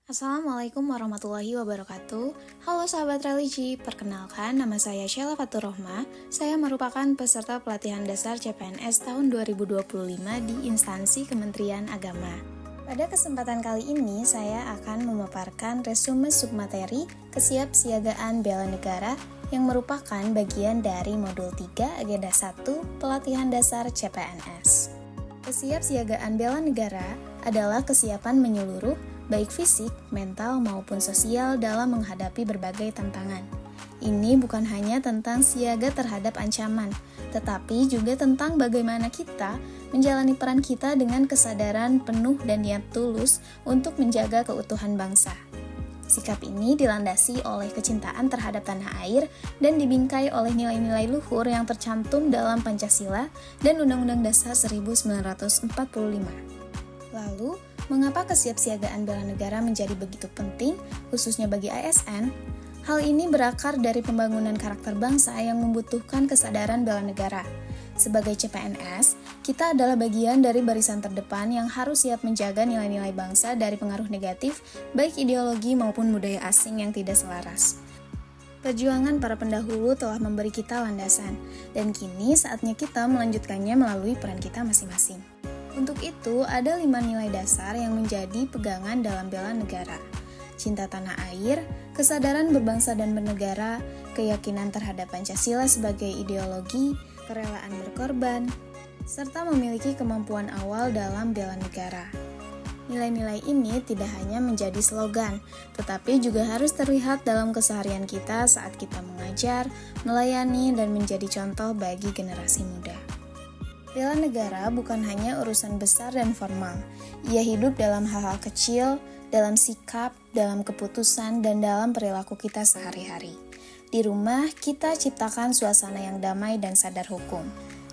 Assalamualaikum warahmatullahi wabarakatuh. Halo sahabat religi, perkenalkan nama saya Sheila Fatur Rohma. Saya merupakan peserta pelatihan dasar CPNS tahun 2025 di instansi Kementerian Agama. Pada kesempatan kali ini, saya akan memaparkan resume submateri Kesiapsiagaan Bela Negara yang merupakan bagian dari Modul 3 Agenda 1 Pelatihan Dasar CPNS. Kesiapsiagaan bela negara adalah kesiapan menyeluruh, baik fisik, mental, maupun sosial dalam menghadapi berbagai tantangan. Ini bukan hanya tentang siaga terhadap ancaman, tetapi juga tentang bagaimana kita menjalani peran kita dengan kesadaran penuh dan niat tulus untuk menjaga keutuhan bangsa. Sikap ini dilandasi oleh kecintaan terhadap tanah air dan dibingkai oleh nilai-nilai luhur yang tercantum dalam Pancasila dan Undang-Undang Dasar 1945. Lalu, mengapa kesiapsiagaan bela negara menjadi begitu penting, khususnya bagi ASN? Hal ini berakar dari pembangunan karakter bangsa yang membutuhkan kesadaran bela negara. Sebagai CPNS, kita adalah bagian dari barisan terdepan yang harus siap menjaga nilai-nilai bangsa dari pengaruh negatif, baik ideologi maupun budaya asing yang tidak selaras. Perjuangan para pendahulu telah memberi kita landasan, dan kini saatnya kita melanjutkannya melalui peran kita masing-masing. Untuk itu, ada 5 nilai dasar yang menjadi pegangan dalam bela negara. Cinta tanah air, kesadaran berbangsa dan bernegara, keyakinan terhadap Pancasila sebagai ideologi, kerelaan berkorban, serta memiliki kemampuan awal dalam bela negara. Nilai-nilai ini tidak hanya menjadi slogan, tetapi juga harus terlihat dalam keseharian kita saat kita mengajar, melayani, dan menjadi contoh bagi generasi muda. Bela negara bukan hanya urusan besar dan formal. Ia hidup dalam hal-hal kecil, dalam sikap, dalam keputusan, dan dalam perilaku kita sehari-hari. Di rumah, kita ciptakan suasana yang damai dan sadar hukum.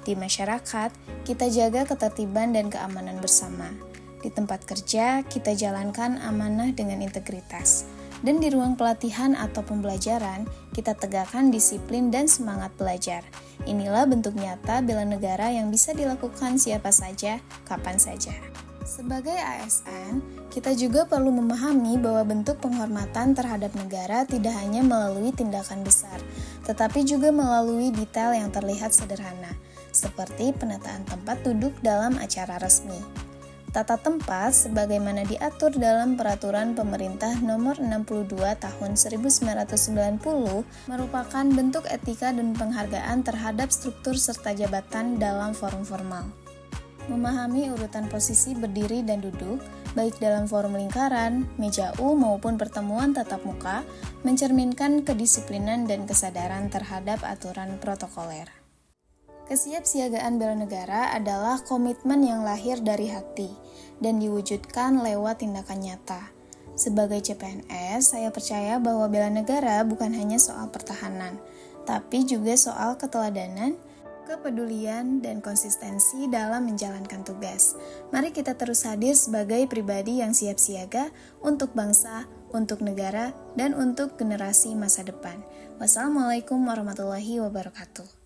Di masyarakat, kita jaga ketertiban dan keamanan bersama. Di tempat kerja, kita jalankan amanah dengan integritas. Dan di ruang pelatihan atau pembelajaran, kita tegakkan disiplin dan semangat belajar. Inilah bentuk nyata bela negara yang bisa dilakukan siapa saja, kapan saja. Sebagai ASN, kita juga perlu memahami bahwa bentuk penghormatan terhadap negara tidak hanya melalui tindakan besar, tetapi juga melalui detail yang terlihat sederhana, seperti penataan tempat duduk dalam acara resmi. Tata tempat sebagaimana diatur dalam Peraturan Pemerintah Nomor 62 Tahun 1990 merupakan bentuk etika dan penghargaan terhadap struktur serta jabatan dalam forum formal. Memahami urutan posisi berdiri dan duduk, baik dalam forum lingkaran, meja U maupun pertemuan tatap muka, mencerminkan kedisiplinan dan kesadaran terhadap aturan protokoler. Kesiapsiagaan bela negara adalah komitmen yang lahir dari hati dan diwujudkan lewat tindakan nyata. Sebagai CPNS, saya percaya bahwa bela negara bukan hanya soal pertahanan, tapi juga soal keteladanan, kepedulian, dan konsistensi dalam menjalankan tugas. Mari kita terus hadir sebagai pribadi yang siap siaga untuk bangsa, untuk negara, dan untuk generasi masa depan. Wassalamualaikum warahmatullahi wabarakatuh.